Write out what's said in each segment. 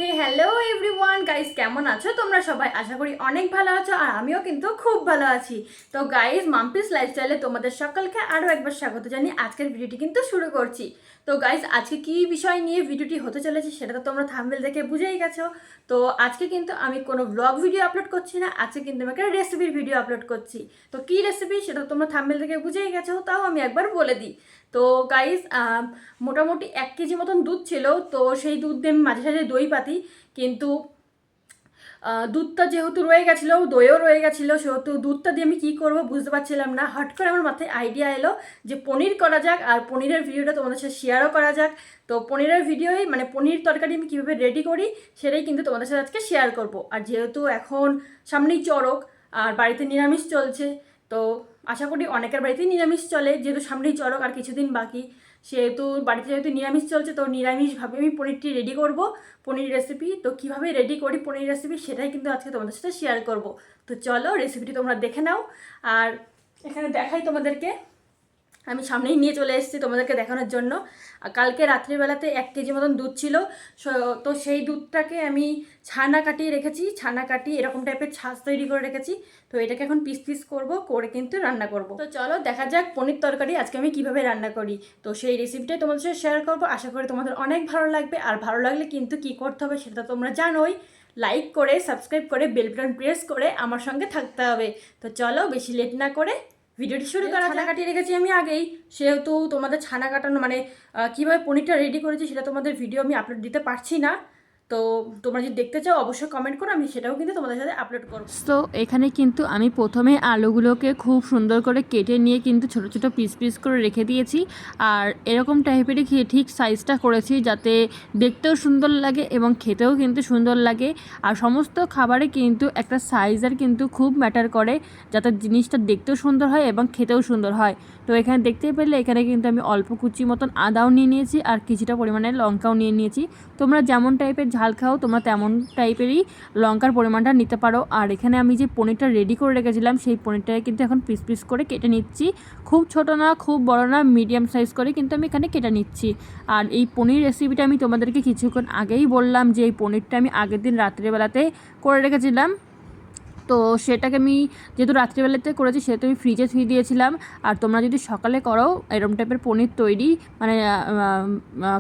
হে hello everyone guys, কেমন আছো তোমরা সবাই? আশা করি অনেক ভালো আছো আর আমিও কিন্তু খুব ভালো আছি। তো গাইস, মাম্পিস লাইফস্টাইলে তোমাদের সকলকে আরও একবার স্বাগত জানিয়ে আজকের ভিডিওটি কিন্তু শুরু করছি। তো গাইস, আজকে কি বিষয় নিয়ে ভিডিওটি হতে চলেছে সেটা তো তোমরা থাম্বনেল দেখে বুঝেই গেছো। তো আজকে কিন্তু আমি কোনো ব্লগ ভিডিও আপলোড করছি না, আজকে কিন্তু আমি একটা রেসিপির ভিডিও আপলোড করছি। তো কী রেসিপি সেটা তো তোমরা থাম্বনেল দেখে বুঝেই গেছো, তাও আমি একবার বলে দিই। তো গাইস, মোটামুটি 1 কেজি মতন দুধ ছিল, তো সেই দুধ দিয়ে আমি মাঝে সাঝে দই পাতি, কিন্তু দুধটা যেহেতু রয়ে গেছিলো, দইও রয়ে গেছিলো, সেহেতু দুধটা দিয়ে আমি কী করবো বুঝতে পারছিলাম না। হট করে আমার মাথায় আইডিয়া এলো যে পনির করা যাক, আর পনিরের ভিডিওটা তোমাদের সাথে শেয়ারও করা যাক। তো পনিরের ভিডিওই মানে পনির তরকারি আমি কীভাবে রেডি করি সেটাই কিন্তু তোমাদের সাথে আজকে শেয়ার করব। আর যেহেতু এখন সামনেই চড়ক আর বাড়িতে নিরামিষ চলছে, তো আশা করি অনেকের বাড়িতেই নিরামিষ চলে, যেহেতু সামনেই চড়ক আর কিছুদিন বাকি, সেহেতু বাড়িতে যেহেতু নিরামিষ চলছে, তো নিরামিষভাবে আমি পনিরটি রেডি করব, পনির রেসিপি। তো কীভাবে রেডি করি পনির রেসিপি সেটাই কিন্তু আজকে তোমাদের সাথে শেয়ার করব। তো চলো রেসিপিটি তোমরা দেখে নাও। আর এখানে দেখাই তোমাদেরকে, আমি সামনেই নিয়ে চলে এসেছি তোমাদেরকে দেখানোর জন্য। কালকে রাত্রিবেলাতে 1 কেজি মতন দুধ ছিল, তো সেই দুধটাকে আমি ছানা কাটিয়ে রেখেছি, ছানা কাটিয়ে এরকম টাইপের ছাঁচ তৈরি করে রেখেছি। তো এটাকে এখন পিস পিস করবো, করে কিন্তু রান্না করব। তো চলো দেখা যাক পনির তরকারি আজকে আমি কিভাবে রান্না করি। তো সেই রেসিপিটাই তোমাদের সাথে শেয়ার করবো, আশা করি তোমাদের অনেক ভালো লাগবে। আর ভালো লাগলে কিন্তু কী করতে হবে সেটা তোমরা জানোই, লাইক করে সাবস্ক্রাইব করে বেল বাটন প্রেস করে আমার সঙ্গে থাকতে হবে। তো চলো বেশি লেট না করে ভিডিওটি শুরু করা। ছানা কাটিয়ে রেখেছি আমি আগেই, সেহেতু তোমাদের ছানা কাটানো মানে কীভাবে পনিরটা রেডি করেছি সেটা তোমাদের ভিডিও আমি আপলোড দিতে পারছি না। তো তোমরা যদি দেখতে চাও অবশ্যই কমেন্ট করো, আমি সেটাও কিন্তু তোমাদের সাথে আপলোড করব। তো এখানে কিন্তু আমি প্রথমে আলুগুলোকে খুব সুন্দর করে কেটে নিয়ে কিন্তু ছোট ছোট পিস পিস করে রেখে দিয়েছি। আর এরকম টাইপেরই ঠিক সাইজটা করেছি যাতে দেখতেও সুন্দর লাগে এবং খেতেও কিন্তু সুন্দর লাগে। আর সমস্ত খাবারে কিন্তু একটা সাইজের কিন্তু খুব ম্যাটার করে, যাতে জিনিসটা দেখতেও সুন্দর হয় এবং খেতেও সুন্দর হয়। তো এখানে দেখতে পেলে এখানে কিন্তু আমি অল্প কুচি মতন আদাও নিয়ে নিয়েছি আর কিছুটা পরিমাণে লঙ্কাও নিয়ে নিয়েছি। তোমরা যেমন টাইপের ঝাল খাও তোমরা তেমন টাইপেরই লঙ্কার পরিমাণটা নিতে পারো। আর এখানে আমি যে পনিরটা রেডি করে রেখেছিলাম সেই পনিরটাকে কিন্তু এখন পিস পিস করে কেটে নিচ্ছি। খুব ছোট না খুব বড় না, মিডিয়াম সাইজ করে কিন্তু আমি এখানে কেটে নিচ্ছি। আর এই পনির রেসিপিটা আমি তোমাদেরকে কিছুক্ষণ আগেই বললাম যে এই পনিরটা আমি আগের দিন রাত্রেবেলাতে করে রেখেছিলাম। তো সেটাকে আমি যেহেতু রাত্রিবেলাতে করেছি সেহেতু আমি ফ্রিজে থুয়ে দিয়েছিলাম। আর তোমরা যদি সকালে করো এরকম টাইপের পনির তৈরি, মানে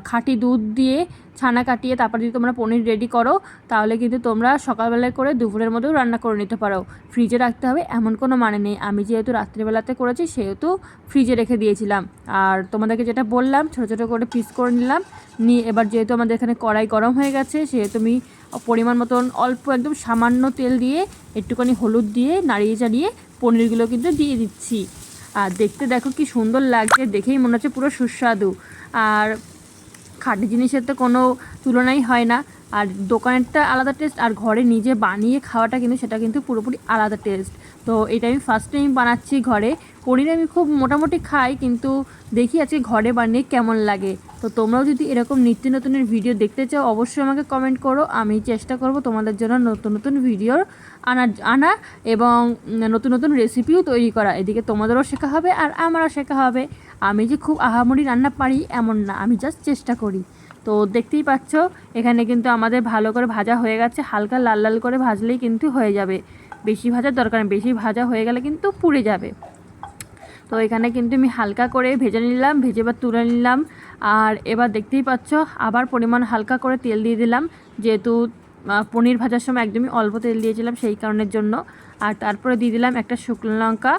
খাঁটি দুধ দিয়ে ছানা কাটিয়ে তারপর যদি তোমরা পনির রেডি করো, তাহলে কিন্তু তোমরা সকালবেলায় করে দুপুরের মধ্যেও রান্না করে নিতে পারো। ফ্রিজে রাখতে হবে এমন কোনো মানে নেই, আমি যেহেতু রাত্রিবেলাতে করেছি সেহেতু ফ্রিজে রেখে দিয়েছিলাম। আর তোমাদেরকে যেটা বললাম ছোটো ছোটো করে পিস করে নিলাম, নিয়ে এবার যেহেতু আমাদের এখানে কড়াই গরম হয়ে গেছে সেহেতু আমি পরিমাণ মতন অল্প একদম সামান্য তেল দিয়ে একটুখানি হলুদ দিয়ে নাড়িয়ে চাড়িয়ে পনিরগুলো কিন্তু দিয়ে দিচ্ছি। আর দেখতে দেখো কি সুন্দর লাগছে, দেখেই মনে হচ্ছে পুরো সুস্বাদু। আর খাঁটি জিনিসের তো কোনো তুলনাই হয় না। আর দোকানেরটা আলাদা টেস্ট আর ঘরে নিজে বানিয়ে খাওয়াটা কিন্তু সেটা কিন্তু পুরোপুরি আলাদা টেস্ট। তো এটা আমি ফার্স্ট টাইম বানাচ্ছি ঘরে। পনির আমি খুব মোটামুটি খাই, কিন্তু দেখি আজকে ঘরে বানিয়ে কেমন লাগে। তো তোমরাও যদি এরকম নিত্য নতুনের ভিডিও দেখতে চাও অবশ্যই আমাকে কমেন্ট করো, আমি চেষ্টা করব তোমাদের জন্য নতুন নতুন ভিডিও আনা এবং নতুন নতুন রেসিপিও তৈরি করা। এদিকে তোমাদেরও শেখা হবে আর আমারও শেখা হবে। আমি যে খুব আহামরি রান্না পারি এমন না, আমি জাস্ট চেষ্টা করি। তো দেখতেই পাচ্ছ এখানে কিন্তু আমাদের ভালো করে ভাজা হয়ে গেছে, হালকা লাল লাল করে ভাজলেই কিন্তু হয়ে যাবে, বেশি ভাজার দরকার নেই, বেশি ভাজা হয়ে গেলে কিন্তু পুড়ে যাবে। তো এখানে কিন্তু আমি হালকা করে ভেজে নিলাম, ভেজে বা তুলে নিলাম। আর এবার দেখতেই পাচ্ছ আবার পরিমাণ হালকা করে তেল দিয়ে দিলাম, যেহেতু পনির ভাজার সময় একদমই অল্প তেল দিয়েছিলাম সেই কারণের জন্য। আর তারপরে দিয়ে দিলাম একটা শুকনো লঙ্কা,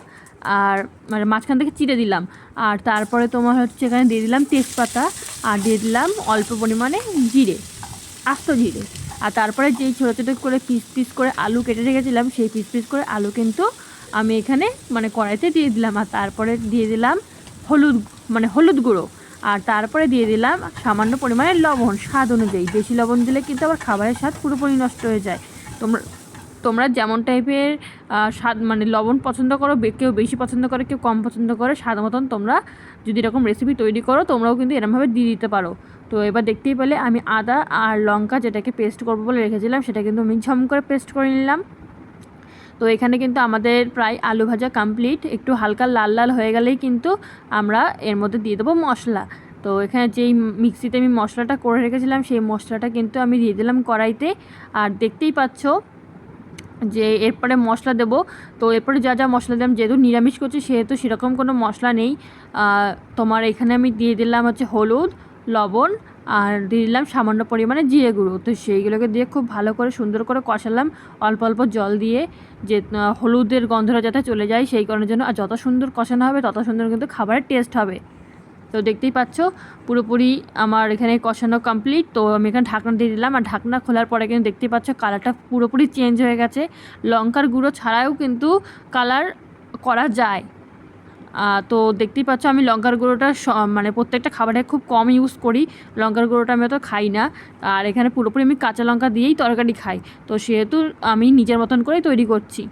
আর মানে মাঝখান থেকে চিড়ে দিলাম। আর তারপরে তোমার হচ্ছে এখানে দিয়ে দিলাম তেজপাতা, আর দিয়ে দিলাম অল্প পরিমাণে জিরে, আস্ত জিরে। আর তারপরে যেই ছোটো ছোটো করে পিস পিস করে আলু কেটে রেখেছিলাম সেই পিস পিস করে আলু কিন্তু আমি এখানে মানে কড়াইতে দিয়ে দিলাম। আর তারপরে দিয়ে দিলাম হলুদ গুঁড়ো। আর তারপরে দিয়ে দিলাম সামান্য পরিমাণে লবণ, স্বাদ অনুযায়ী। বেশি লবণ দিলে কিন্তু আবার খাবারের স্বাদ পুরোপুরি নষ্ট হয়ে যায়। তোমরা যেমন টাইপের স্বাদ মানে লবণ পছন্দ করো, কেউ বেশি পছন্দ করে কেউ কম পছন্দ করে, স্বাদ মতন তোমরা যদি এরকম রেসিপি তৈরি করো তোমরাও কিন্তু এরকমভাবে দিয়ে দিতে পারো। তো এবার দেখতেই পেলে আমি আদা আর লঙ্কা যেটাকে পেস্ট করবো বলে রেখেছিলাম সেটা কিন্তু মিঝম করে পেস্ট করে নিলাম। তো এখানে কিন্তু আমাদের প্রায় আলু ভাজা কমপ্লিট, একটু হালকা লাল লাল হয়ে গেলেই কিন্তু আমরা এর মধ্যে দিয়ে দেবো মশলা। তো এখানে যেই মিক্সিতে আমি মশলাটা করে রেখেছিলাম সেই মশলাটা কিন্তু আমি দিয়ে দিলাম কড়াইতে। আর দেখতেই পাচ্ছ যে এরপরে মশলা দেব। তো এরপরে যা যা মশলা দিলাম, যেহেতু নিরামিষ করছি সেহেতু সেরকম কোনো মশলা নেই। তোমার এখানে আমি দিয়ে দিলাম হচ্ছে হলুদ, লবণ, আর দিয়ে দিলাম সামান্য পরিমাণে জিরে গুঁড়ো। তো সেইগুলোকে দিয়ে খুব ভালো করে সুন্দর করে কষালাম অল্প অল্প জল দিয়ে, যে হলুদের গন্ধটা যাতে চলে যায় সেই কারণের জন্য। আর যত সুন্দর কষানো হবে তত সুন্দর কিন্তু খাবারের টেস্ট হবে। তো দেখতেই পাচ্ছ পুরোপুরি আমার এখানে কষানো কমপ্লিট। তো আমি এখানে ঢাকনা দিয়ে দিলাম, আর ঢাকনা খোলার পরে কিন্তু দেখতেই পাচ্ছ কালারটা পুরোপুরি চেঞ্জ হয়ে গেছে। লঙ্কার গুঁড়ো ছাড়াও কিন্তু কালার করা যায়। তো দেখতেই পাচ্ছ আমি লঙ্কার গুঁড়োটা মানে প্রত্যেকটা খাবারে খুব কম ইউজ করি। লঙ্কার গুঁড়োটা আমি অত খাই না। আর এখানে পুরোপুরি আমি কাঁচা লঙ্কা দিয়েই তরকারি খাই। তো সেহেতু আমি নিজের মতন করেই তৈরি করছি।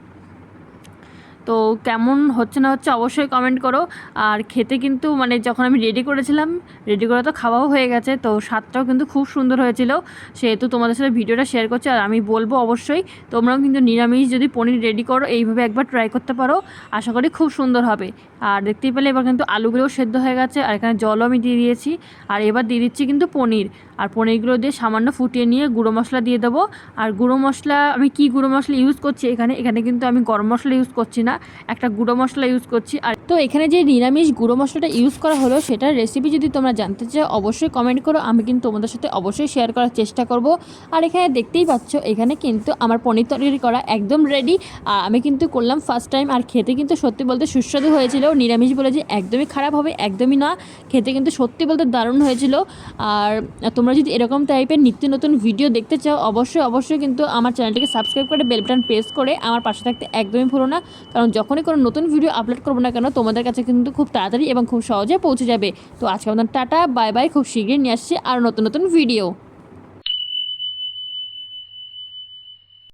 তো কেমন হচ্ছে না হচ্ছে অবশ্যই কমেন্ট করো। আর খেতে কিন্তু মানে যখন আমি রেডি করেছিলাম, রেডি করে তো খাওয়াও হয়ে গেছে, তো স্বাদটাও কিন্তু খুব সুন্দর হয়েছিল। সেহেতু তোমাদের সাথে ভিডিওটা শেয়ার করছি। আর আমি বলবো অবশ্যই তোমরাও কিন্তু নিরামিষ যদি পনির রেডি করো এইভাবে একবার ট্রাই করতে পারো, আশা করি খুব সুন্দর হবে। আর দেখতেই পেলে এবার কিন্তু আলুগুলোও সেদ্ধ হয়ে গেছে, আর এখানে জলও আমি দিয়ে দিয়েছি। আর এবার দিয়ে দিচ্ছি কিন্তু পনির। আর পনিরগুলো দিয়ে সামান্য ফুটিয়ে নিয়ে গুঁড়ো মশলা দিয়ে দেবো। আর গুঁড়ো মশলা আমি কি গুঁড়ো মশলা ইউজ করছি এখানে কিন্তু আমি গরম মশলা ইউজ করছি না, একটা গুঁড়ো মশলা ইউজ করছি। আর তো এখানে যে নিরামিষ গুঁড়ো মশলাটা ইউজ করা হলো সেটার রেসিপি যদি তোমরা জানতে চাও অবশ্যই কমেন্ট করো, আমি কিন্তু তোমাদের সাথে অবশ্যই শেয়ার করার চেষ্টা করব। আর এখানে দেখতেই পাচ্ছ এখানে কিন্তু আমার পনির তরকারি করা একদম রেডি। আর আমি কিন্তু করলাম ফার্স্ট টাইম, আর খেতে কিন্তু সত্যি বলতে সুস্বাদু হয়েছিল। নিরামিষ বলে যে একদমই খারাপ হবে একদমই না, খেতে কিন্তু সত্যি বলতে দারুণ হয়েছিল। আর তোমরা যদি এরকম টাইপের নিত্য নতুন ভিডিও দেখতে চাও অবশ্যই কিন্তু আমার চ্যানেলটিকে সাবস্ক্রাইব করে বেল বাটন প্রেস করে আমার পাশে থাকতে একদমই ভুলো না, কারণ যখনই কোনো নতুন ভিডিও আপলোড করবো না কেন তোমাদের কাছে কিন্তু খুব তাড়াতাড়ি এবং খুব সহজে পৌঁছে যাবে। তো আজকে আমাদের টাটা বাই বাই, খুব শীঘ্রই নিয়ে আসছি আর নতুন নতুন ভিডিও।